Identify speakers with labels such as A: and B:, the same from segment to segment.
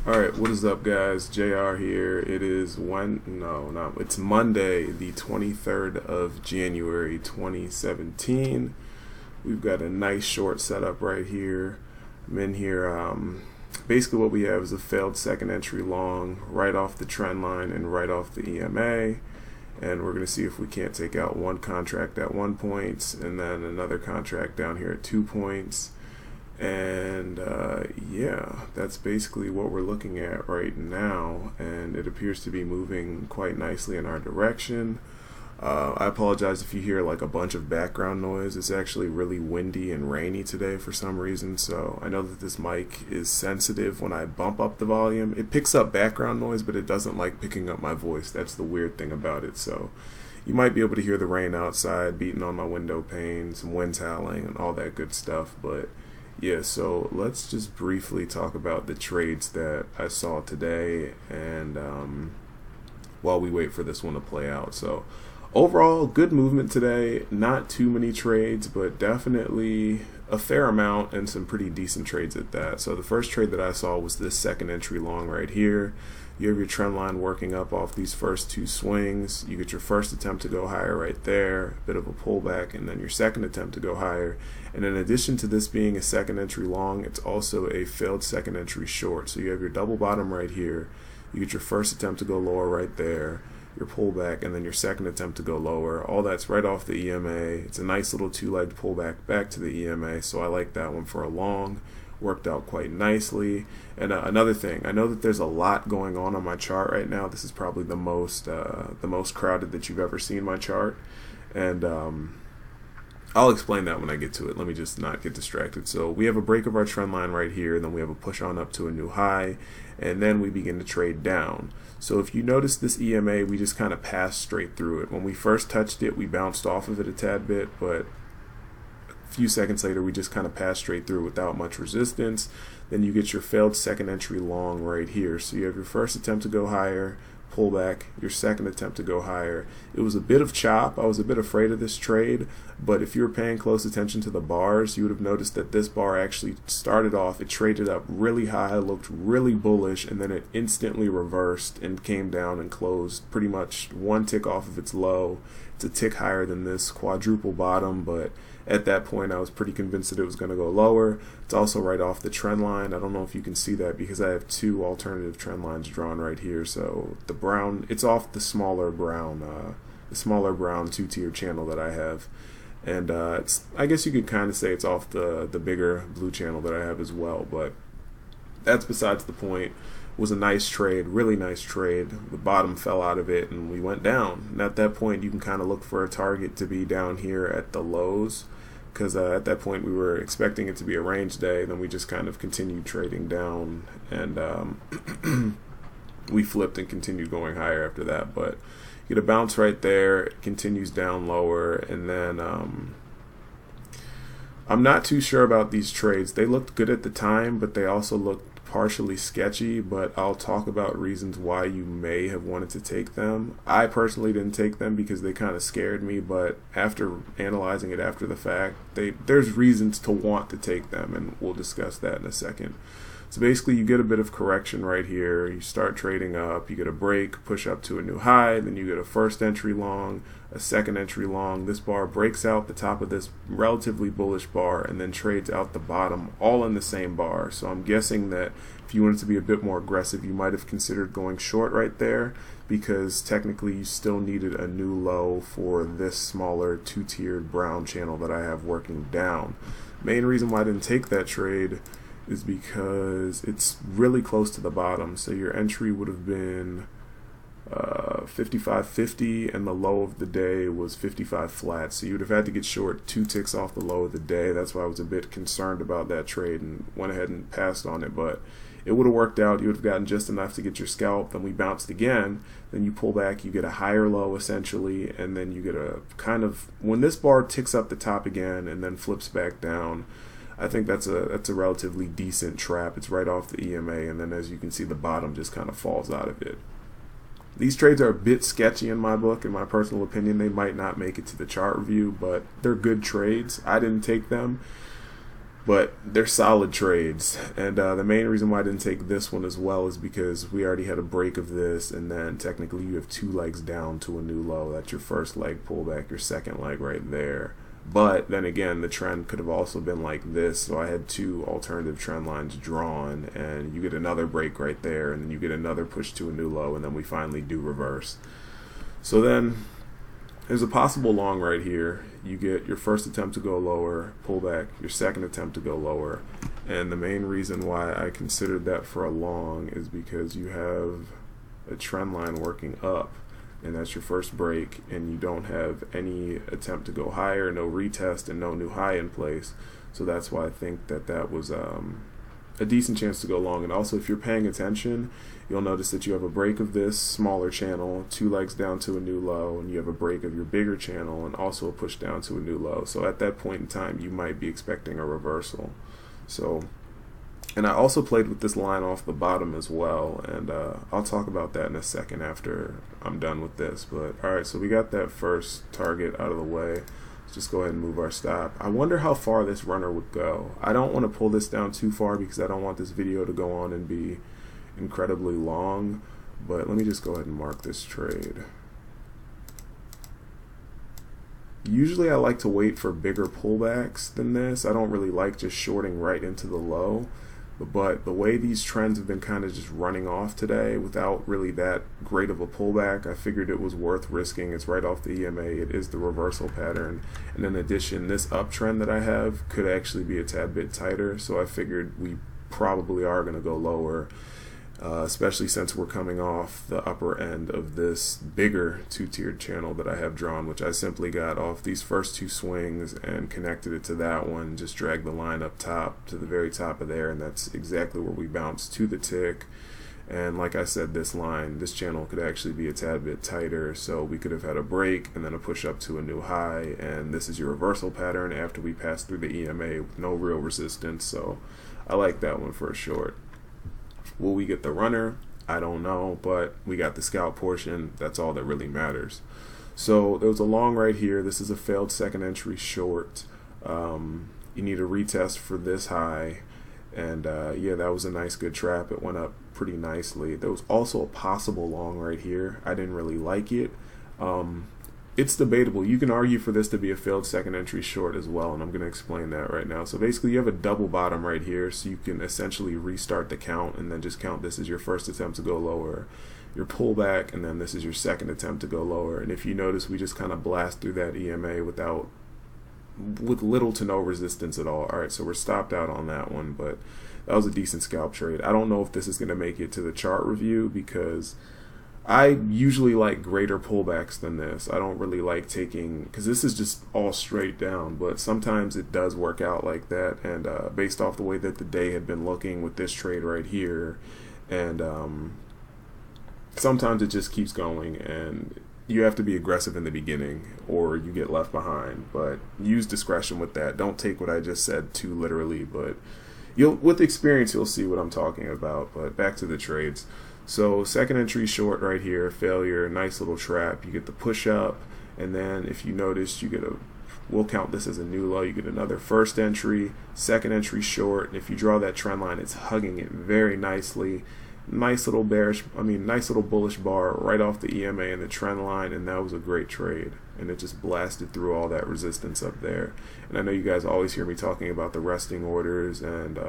A: All right, what is up, guys? JR here. It is it's Monday, the 23rd of January, 2017. We've got a nice short setup right here. I'm in here. Basically, what we have is a failed second entry long, right off the trend line and right off the EMA. And we're going to see if we can't take out one contract at 1 point and then another contract down here at 2 points. And yeah, that's basically what we're looking at right now, and it appears to be moving quite nicely in our direction. I apologize if you hear like a bunch of background noise. It's actually really windy and rainy today for some reason, so I know that this mic is sensitive. When I bump up the volume, it picks up background noise, but it doesn't like picking up my voice. That's the weird thing about it. So you might be able to hear the rain outside beating on my window pane, some wind howling and all that good stuff, but yeah, so let's just briefly talk about the trades that I saw today, and while we wait for this one to play out. So overall, good movement today. Not too many trades, but definitely a fair amount and some pretty decent trades at that. So the first trade that I saw was this second entry long right here. You have your trend line working up off these first two swings. You get your first attempt to go higher right there, a bit of a pullback, and then your second attempt to go higher. And in addition to this being a second entry long, it's also a failed second entry short. So you have your double bottom right here. You get your first attempt to go lower right there, your pullback, and then your second attempt to go lower. All that's right off the EMA. It's a nice little two-legged pullback back to the EMA, so I like that one for a long. Worked out quite nicely. And another thing, I know that there's a lot going on my chart right now. This is probably the most crowded that you've ever seen my chart, and I'll explain that when I get to it. Let me just not get distracted. So we have a break of our trend line right here, and then we have a push on up to a new high, and then we begin to trade down. So if you notice this EMA, we just kind of passed straight through it. When we first touched it, we bounced off of it a tad bit, but few seconds later we just kind of pass straight through without much resistance. Then you get your failed second entry long right here. So you have your first attempt to go higher, pull back, your second attempt to go higher. It was a bit of chop. I was a bit afraid of this trade, but if you were paying close attention to the bars, you would have noticed that this bar actually started off, it traded up really high, looked really bullish, and then it instantly reversed and came down and closed pretty much one tick off of its low. It's a tick higher than this quadruple bottom, but at that point I was pretty convinced that it was going to go lower. It's also right off the trend line. I don't know if you can see that because I have two alternative trend lines drawn right here. So the brown, it's off the smaller brown two-tier channel that I have, and it's, I guess you could kind of say it's off the bigger blue channel that I have as well, but that's besides the point. It was a nice trade, really nice trade. The bottom fell out of it and we went down, and at that point you can kind of look for a target to be down here at the lows, because at that point we were expecting it to be a range day. Then we just kind of continued trading down, and we flipped and continued going higher after that. But you get a bounce right there, it continues down lower, and then I'm not too sure about these trades. They looked good at the time, but they also looked partially sketchy, but I'll talk about reasons why you may have wanted to take them. I personally didn't take them because they kind of scared me, but after analyzing it after the fact, there's reasons to want to take them, and we'll discuss that in a second. So basically you get a bit of correction right here, you start trading up, you get a break, push up to a new high, then you get a first entry long, a second entry long. This bar breaks out the top of this relatively bullish bar and then trades out the bottom, all in the same bar. So I'm guessing that if you wanted to be a bit more aggressive, you might have considered going short right there, because technically you still needed a new low for this smaller two-tiered brown channel that I have working down. Main reason why I didn't take that trade is because it's really close to the bottom. So your entry would have been 55.50, and the low of the day was 55 flat. So you would have had to get short 2 ticks off the low of the day. That's why I was a bit concerned about that trade and went ahead and passed on it. But it would have worked out. You would have gotten just enough to get your scalp. Then we bounced again. Then you pull back, you get a higher low essentially, and then you get a kind of, when this bar ticks up the top again and then flips back down, I think that's a relatively decent trap. It's right off the EMA, and then as you can see, the bottom just kind of falls out of it. These trades are a bit sketchy in my book. In my personal opinion, they might not make it to the chart review, but they're good trades. I didn't take them. But they're solid trades, and the main reason why I didn't take this one as well is because we already had a break of this, and then technically you have 2 legs down to a new low. That's your first leg pullback, your second leg right there. But then again, the trend could have also been like this, so I had 2 alternative trend lines drawn, and you get another break right there, and then you get another push to a new low, and then we finally do reverse. So then there's a possible long right here. You get your first attempt to go lower, pull back, your second attempt to go lower. And the main reason why I considered that for a long is because you have a trend line working up, and that's your first break, and you don't have any attempt to go higher, no retest, and no new high in place. So that's why I think that that was a decent chance to go long. And also, if you're paying attention, you'll notice that you have a break of this smaller channel, 2 legs down to a new low, and you have a break of your bigger channel and also a push down to a new low. So at that point in time, you might be expecting a reversal. So, and I also played with this line off the bottom as well, and I'll talk about that in a second after I'm done with this. But all right, so we got that first target out of the way. Let's just go ahead and move our stop. I wonder how far this runner would go. I don't want to pull this down too far because I don't want this video to go on and be incredibly long, but let me just go ahead and mark this trade. Usually I like to wait for bigger pullbacks than this. I don't really like just shorting right into the low, but the way these trends have been kind of just running off today without really that great of a pullback, I figured it was worth risking. It's right off the EMA. It is the reversal pattern, and in addition, this uptrend that I have could actually be a tad bit tighter, so I figured we probably are going to go lower. Especially since we're coming off the upper end of this bigger 2-tiered channel that I have drawn, which I simply got off these first 2 swings and connected it to that one, just dragged the line up top to the very top of there, and that's exactly where we bounced to the tick. And like I said, this channel could actually be a tad bit tighter, so we could have had a break and then a push up to a new high, and this is your reversal pattern after we pass through the EMA with no real resistance, so I like that one for a short. Will we get the runner? I don't know, but we got the scalp portion. That's all that really matters. So there was a long right here. This is a failed second entry short. You need a retest for this high. And yeah, that was a nice good trap. It went up pretty nicely. There was also a possible long right here. I didn't really like it. It's debatable. You can argue for this to be a failed second entry short as well, and I'm going to explain that right now. So basically you have a double bottom right here, so you can essentially restart the count and then just count this as your first attempt to go lower, your pullback, and then this is your second attempt to go lower. And if you notice, we just kind of blast through that EMA with little to no resistance at all. All right, so we're stopped out on that one, but that was a decent scalp trade. I don't know if this is going to make it to the chart review because I usually like greater pullbacks than this. I don't really like taking, because this is just all straight down, but sometimes it does work out like that, and based off the way that the day had been looking with this trade right here, and sometimes it just keeps going, and you have to be aggressive in the beginning or you get left behind, but use discretion with that. Don't take what I just said too literally, but with experience you'll see what I'm talking about. But back to the trades. So second entry short right here, failure, nice little trap. You get the push up, and then if you notice, you get we'll count this as a new low. You get another first entry, second entry short, and if you draw that trend line, it's hugging it very nicely. Nice little nice little bullish bar right off the EMA and the trend line, and that was a great trade. And it just blasted through all that resistance up there. And I know you guys always hear me talking about the resting orders and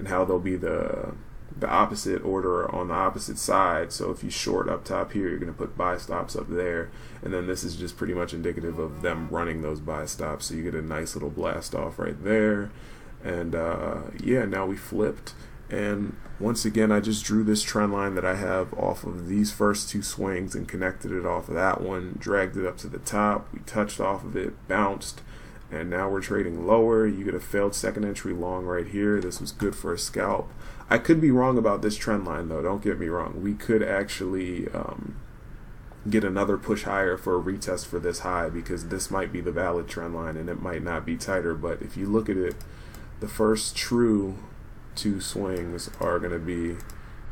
A: how they'll be the opposite order on the opposite side. So if you short up top here, you're going to put buy stops up there, and then this is just pretty much indicative of them running those buy stops. So you get a nice little blast off right there, and yeah, now we flipped. And once again, I just drew this trend line that I have off of these first 2 swings and connected it off of that one, dragged it up to the top, we touched off of it, bounced, and now we're trading lower. You get a failed second entry long right here. This was good for a scalp. I could be wrong about this trend line though, don't get me wrong. We could actually get another push higher for a retest for this high, because this might be the valid trend line and it might not be tighter. But if you look at it, the first true 2 swings are going to be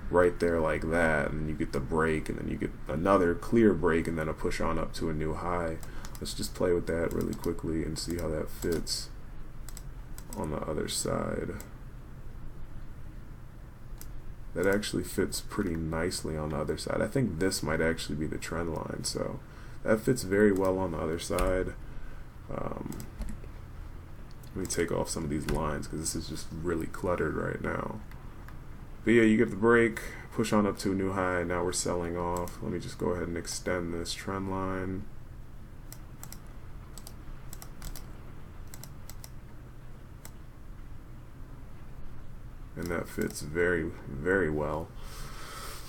A: right there like that, and you get the break, and then you get another clear break, and then a push on up to a new high. Let's just play with that really quickly and see how that fits on the other side. That actually fits pretty nicely on the other side. I think this might actually be the trend line, so that fits very well on the other side. Let me take off some of these lines because this is just really cluttered right now. But yeah, you get the break, push on up to a new high. Now we're selling off. Let me just go ahead and extend this trend line. And that fits very, very well.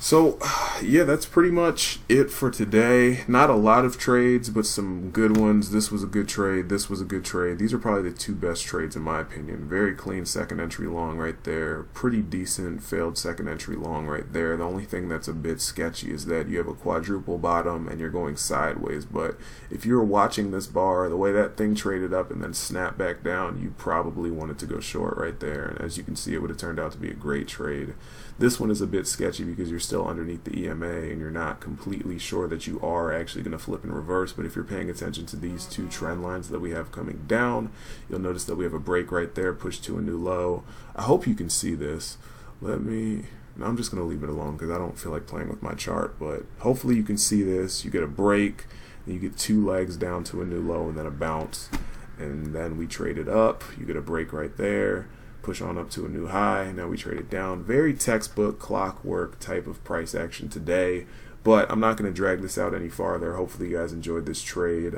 A: So yeah, that's pretty much it for today. Not a lot of trades, but some good ones. This was a good trade. This was a good trade. These are probably the two best trades in my opinion. Very clean second entry long right there. Pretty decent failed second entry long right there. The only thing that's a bit sketchy is that you have a quadruple bottom and you're going sideways. But if you were watching this bar, the way that thing traded up and then snapped back down, you probably wanted to go short right there. And as you can see, it would have turned out to be a great trade. This one is a bit sketchy because you're still underneath the EMA and you're not completely sure that you are actually going to flip in reverse. But if you're paying attention to these two trend lines that we have coming down, you'll notice that we have a break right there, push to a new low. I hope you can see this. I'm just going to leave it alone because I don't feel like playing with my chart, but hopefully you can see this. You get a break, and you get two legs down to a new low and then a bounce, and then we trade it up. You get a break right there, push on up to a new high. Now we trade it down. Very textbook clockwork type of price action today, but I'm not going to drag this out any farther. Hopefully you guys enjoyed this trade.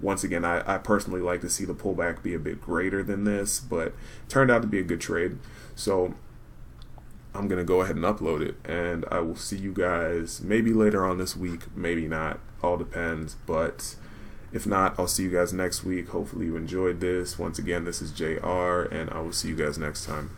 A: Once again, I personally like to see the pullback be a bit greater than this, but turned out to be a good trade. So I'm going to go ahead and upload it, and I will see you guys maybe later on this week, maybe not, all depends. But if not, I'll see you guys next week. Hopefully you enjoyed this. Once again, this is JR, and I will see you guys next time.